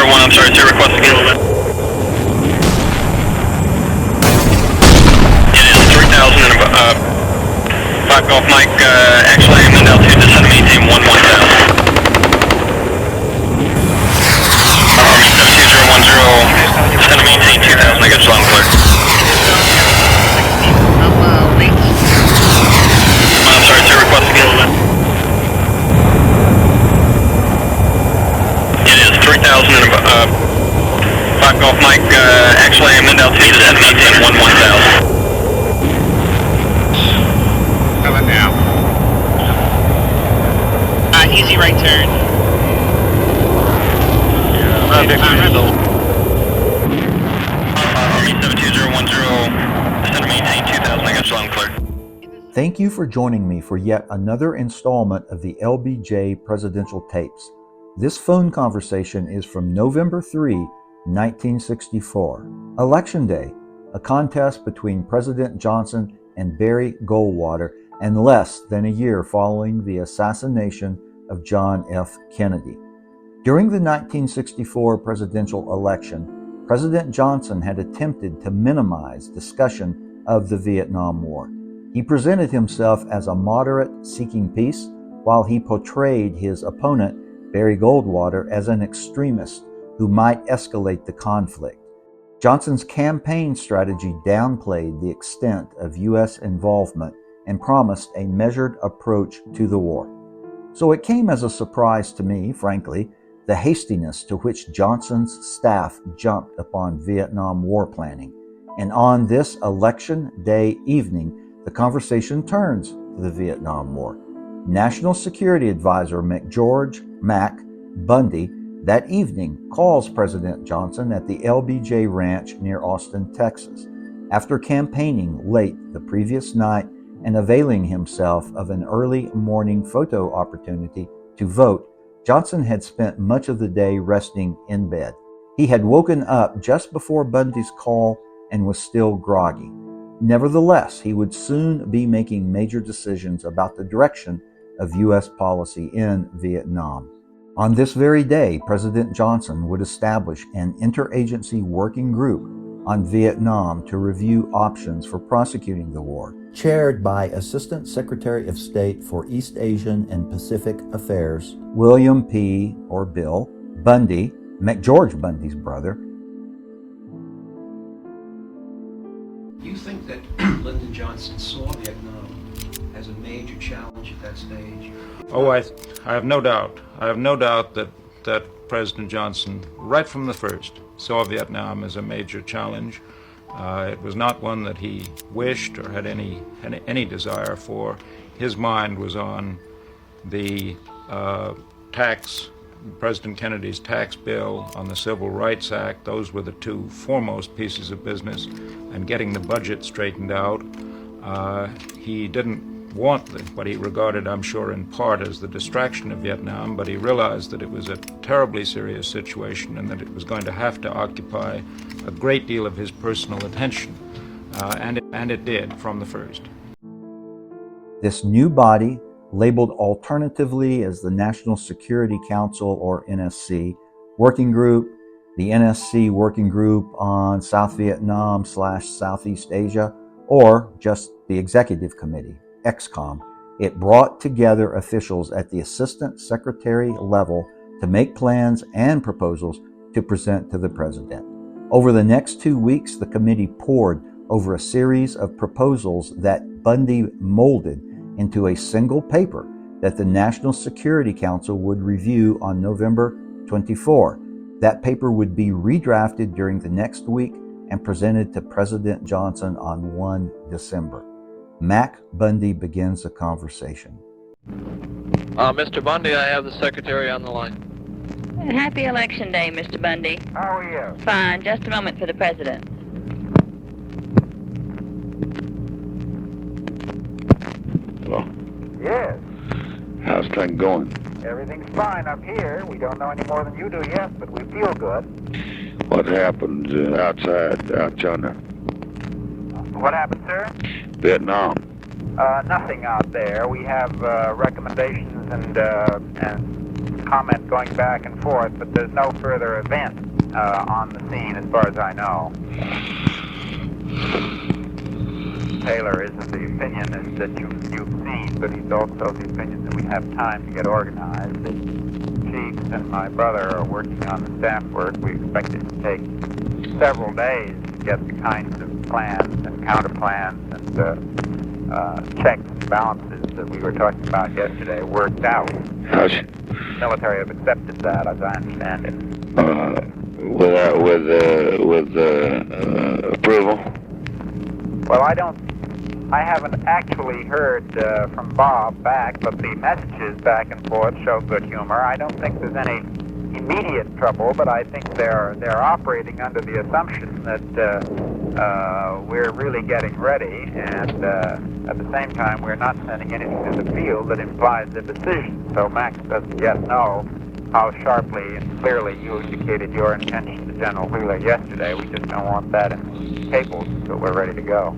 201, I'm sorry, 2 request again. It is 3,000 and 5 Golf Mike, actually I'm in altitude, descend to maintain 1000. Army 72010, descend to maintain 2000, I got you long clear. I'm sorry, 2 request again. It is 3,000 and 5 Golf Mike, actually I'm in altitude, descend to maintain 1000. Coming now. Easy right turn. Army 72010, descend to maintain 2000, I got you long clear. Thank you for joining me for yet another installment of the LBJ Presidential Tapes. This phone conversation is from November 3, 1964. Election Day, a contest between President Johnson and Barry Goldwater, and less than a year following the assassination of John F. Kennedy. During the 1964 presidential election, President Johnson had attempted to minimize discussion of the Vietnam War. He presented himself as a moderate seeking peace, while he portrayed his opponent, Barry Goldwater, as an extremist who might escalate the conflict. Johnson's campaign strategy downplayed the extent of U.S. involvement and promised a measured approach to the war. So it came as a surprise to me, frankly, the hastiness to which Johnson's staff jumped upon Vietnam War planning. And on this election day evening, the conversation turns to the Vietnam War. National Security Adviser McGeorge Bundy that evening calls President Johnson at the LBJ Ranch near Austin, Texas. After campaigning late the previous night and availing himself of an early morning photo opportunity to vote, Johnson had spent much of the day resting in bed. He had woken up just before Bundy's call and was still groggy. Nevertheless, he would soon be making major decisions about the direction of U.S. policy in Vietnam. On this very day, President Johnson would establish an interagency working group on Vietnam to review options for prosecuting the war, chaired by Assistant Secretary of State for East Asian and Pacific Affairs, William P. or Bill Bundy, McGeorge Bundy's brother. Do you think that Lyndon Johnson saw Vietnam as a major challenge at that stage? Oh, I have no doubt. I have no doubt that President Johnson, right from the first, saw Vietnam as a major challenge. It was not one that he wished or had any desire for. His mind was on the President Kennedy's tax bill, on the Civil Rights Act. Those were the two foremost pieces of business, and getting the budget straightened out. He didn't want what he regarded, I'm sure, in part as the distraction of Vietnam, but he realized that it was a terribly serious situation and that it was going to have to occupy a great deal of his personal attention, and it did from the first. This new body, labeled alternatively as the National Security Council, or NSC, working group, the NSC Working Group on South Vietnam / Southeast Asia, or just the Executive Committee, EXCOM. It brought together officials at the Assistant Secretary level to make plans and proposals to present to the President. Over the next 2 weeks, the committee pored over a series of proposals that Bundy molded into a single paper that the National Security Council would review on November 24. That paper would be redrafted during the next week and presented to President Johnson on 1 December. Mac Bundy begins the conversation. Mr. Bundy, I have the secretary on the line. Happy Election Day, Mr. Bundy. How are you? Fine. Just a moment for the President. Hello. Yes. How's things going? Everything's fine up here. We don't know any more than you do yet, but we feel good. What happens outside China? What happened, sir? Vietnam. Nothing out there. We have recommendations and comment going back and forth, but there's no further event on the scene as far as I know. Taylor is of the opinion that you've seen, but he's also of the opinion that we have time to get organized. The chiefs and my brother are working on the staff work. We expect it to take several days to get the kinds of plans and counter plans and checks and balances that we were talking about yesterday worked out. The military have accepted that, as I understand it. With approval? Well, I haven't actually heard from Bob back, but the messages back and forth show good humor. I don't think there's any immediate trouble, but I think they're operating under the assumption that we're really getting ready, and at the same time we're not sending anything to the field that implies a decision. So Max doesn't yet know how sharply and clearly you indicated your intention to General Wheeler yesterday. We just don't want that in cables until we're ready to go.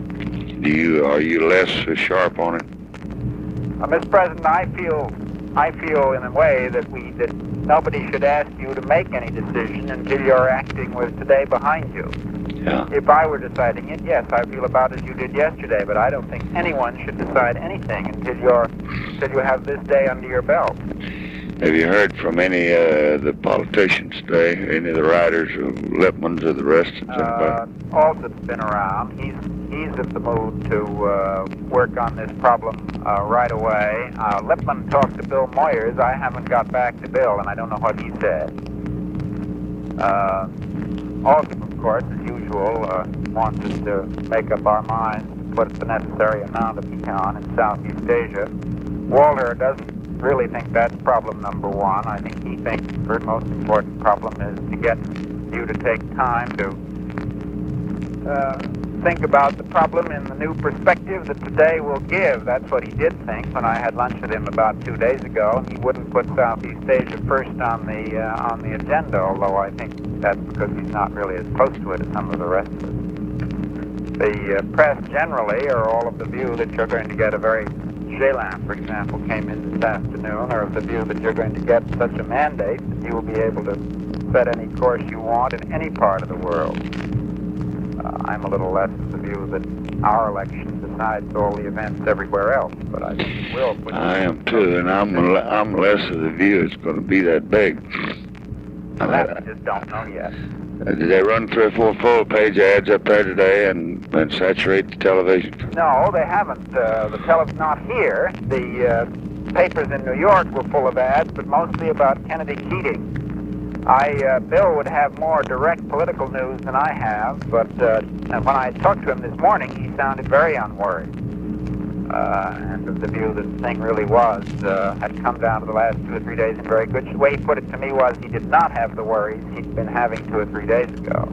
Are you less sharp on it? Mr. President, I feel in a way that nobody should ask you to make any decision until you're acting with today behind you. Yeah. If I were deciding it, yes, I feel about as you did yesterday, but I don't think anyone should decide anything until you have this day under your belt. Have you heard from any of the politicians today, any of the writers, Lipman's or the rest of them? Alsop's been around. He's in the mood to work on this problem right away. Lipman talked to Bill Moyers. I haven't got back to Bill, and I don't know what he said. Alsop, of course, as usual, wants us to make up our minds to put the necessary amount of econ in Southeast Asia. Walter doesn't really think that's problem number one. I think he thinks the most important problem is to get you to take time to think about the problem in the new perspective that today will give. That's what he did think when I had lunch with him about 2 days ago. He wouldn't put Southeast Asia first on the agenda, although I think that's because he's not really as close to it as some of the rest of us. The press generally are all of the view that you're going to get a very J-Lamp, for example, came in this afternoon, or of the view that you're going to get such a mandate that you will be able to set any course you want in any part of the world. I'm a little less of the view that our election decides all the events everywhere else, but I think it will. I am too, and I'm less of the view it's going to be that big. That we just don't know yet. Did they run 3 or 4 full-page ads up there today and saturate the television? No, they haven't. The television not here. The papers in New York were full of ads, but mostly about Kennedy Keating. Bill would have more direct political news than I have, but and when I talked to him this morning, he sounded very unworried. And of the view that the thing really had come down to the last 2 or 3 days in very good shape. The way he put it to me was he did not have the worries he'd been having 2 or 3 days ago.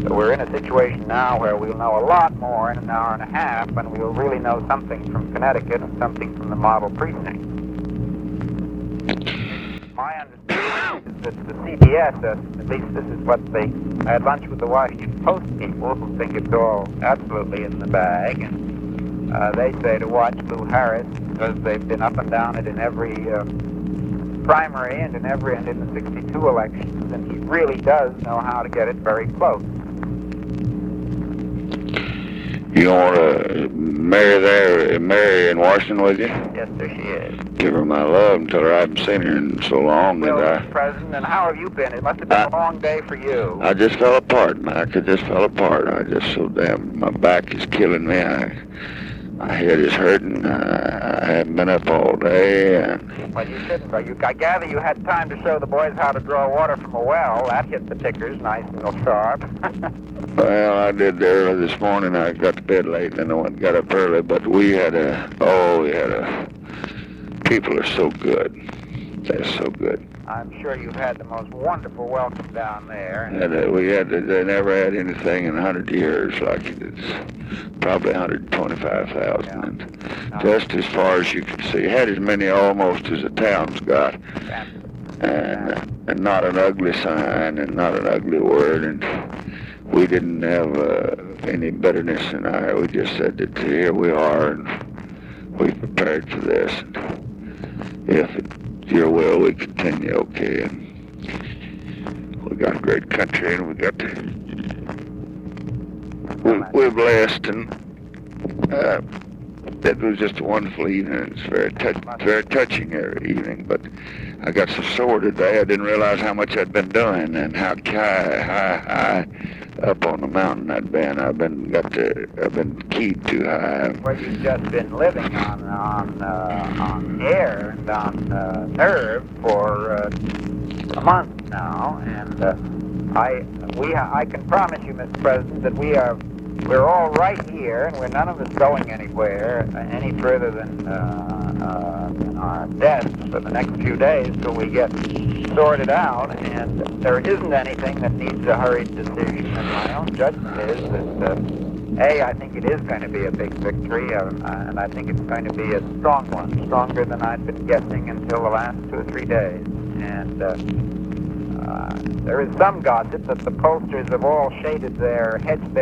So we're in a situation now where we'll know a lot more in an hour and a half, and we'll really know something from Connecticut and something from the model precinct. My understanding is that the CBS, at least this is what I had lunch with the Washington Post people who think it's all absolutely in the bag, and they say to watch Lou Harris because they've been up and down it in every primary and in the 62 elections, and he really does know how to get it very close. You want to Mary in Washington with you? Yes, there she is. Give her my love and tell her I haven't seen her in so long Well, that Mr. President, and how have you been? It must have been a long day for you. I just fell apart, Mac. I just fell apart. My back is killing me. My head is hurting. I haven't been up all day. Well, you shouldn't. I gather you had time to show the boys how to draw water from a well. That hit the tickers nice and sharp. Well, I did early this morning. I got to bed late, and then I got up early. But people are so good. They're so good. I'm sure you've had the most wonderful welcome down there. And they never had anything in 100 years like it. It's probably 125,000. Yeah. And just as far as you can see, had as many almost as the town's got. And not an ugly sign and not an ugly word. And we didn't have any bitterness in our. We just said that here we are and we prepared for this. And if it with your will, we continue okay. And we got a great country, and we're blessed, and it was just a wonderful evening. It's very touching evening, but I got so sore today I didn't realize how much I'd been doing and how high up on the mountain I'd been. I've been keyed too high. Well, you've just been living on air and on nerve for a month now, and I can promise you, Mr. President, that we're all right here, and we're none of us going anywhere any further than our desks for the next few days till we get sorted out, and there isn't anything that needs a hurried decision. And my own judgment is that, I think it is going to be a big victory, and I think it's going to be a strong one, stronger than I'd been guessing until the last 2 or 3 days. And there is some gossip that the pollsters have all hedged their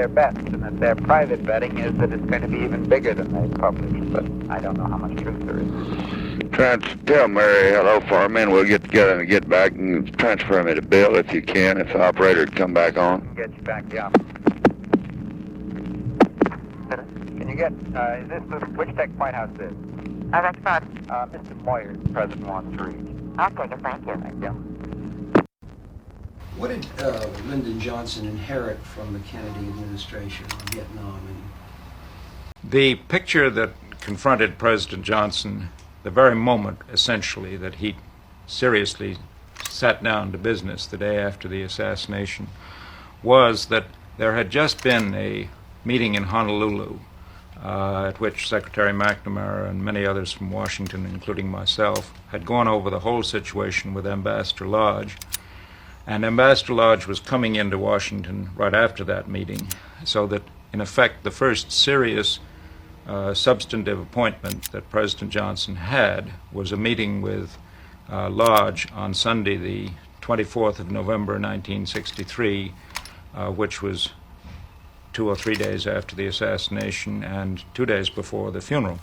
bets, and that their private betting is that it's going to be even bigger than they published, but I don't know how much truth there is. Tell Mary hello for me, and we'll get together and get back and transfer me to Bill if you can, if the operator would come back on. Get you back, yeah. Can you get, is this which Tech White House is? That's fine. Mr. Moyer, the President wants to reach. Okay, thank you. Thank you. What did Lyndon Johnson inherit from the Kennedy administration on Vietnam? The picture that confronted President Johnson the very moment, essentially, that he seriously sat down to business the day after the assassination was that there had just been a meeting in Honolulu at which Secretary McNamara and many others from Washington, including myself, had gone over the whole situation with Ambassador Lodge. And Ambassador Lodge was coming into Washington right after that meeting, so that, in effect, the first serious substantive appointment that President Johnson had was a meeting with Lodge on Sunday, the 24th of November, 1963, which was 2 or 3 days after the assassination and 2 days before the funeral.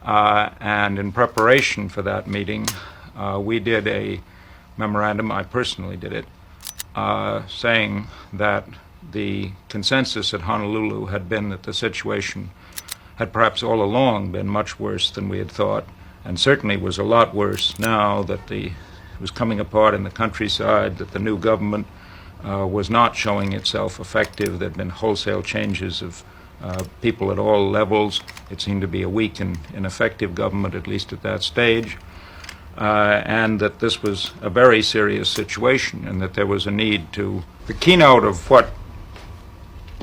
And in preparation for that meeting, we did a memorandum, I personally did it, saying that the consensus at Honolulu had been that the situation had perhaps all along been much worse than we had thought, and certainly was a lot worse now that it was coming apart in the countryside, that the new government was not showing itself effective. There had been wholesale changes of people at all levels. It seemed to be a weak and ineffective government, at least at that stage. And that this was a very serious situation, and that there was a need to... The keynote of what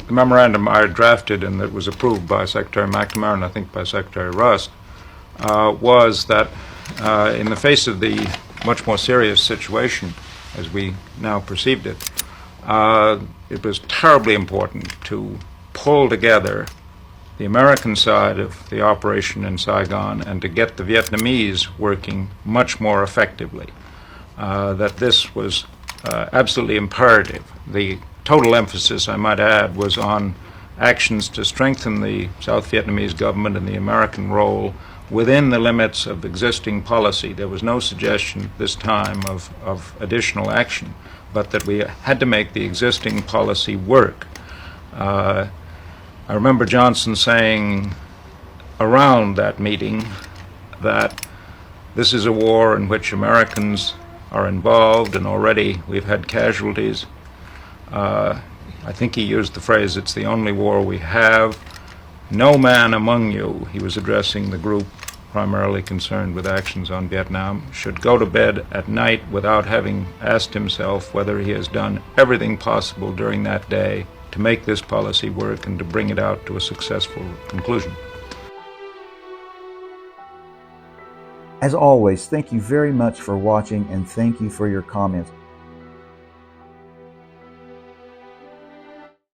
the memorandum I had drafted and that was approved by Secretary McNamara and I think by Secretary Rust was that in the face of the much more serious situation as we now perceived it, it was terribly important to pull together the American side of the operation in Saigon and to get the Vietnamese working much more effectively. That this was absolutely imperative. The total emphasis, I might add, was on actions to strengthen the South Vietnamese government and the American role within the limits of existing policy. There was no suggestion this time of additional action, but that we had to make the existing policy work. I remember Johnson saying around that meeting that this is a war in which Americans are involved, and already we've had casualties. I think he used the phrase, "It's the only war we have. No man among you," he was addressing the group primarily concerned with actions on Vietnam, "should go to bed at night without having asked himself whether he has done everything possible during that day to make this policy work and to bring it out to a successful conclusion." As always, thank you very much for watching, and thank you for your comments.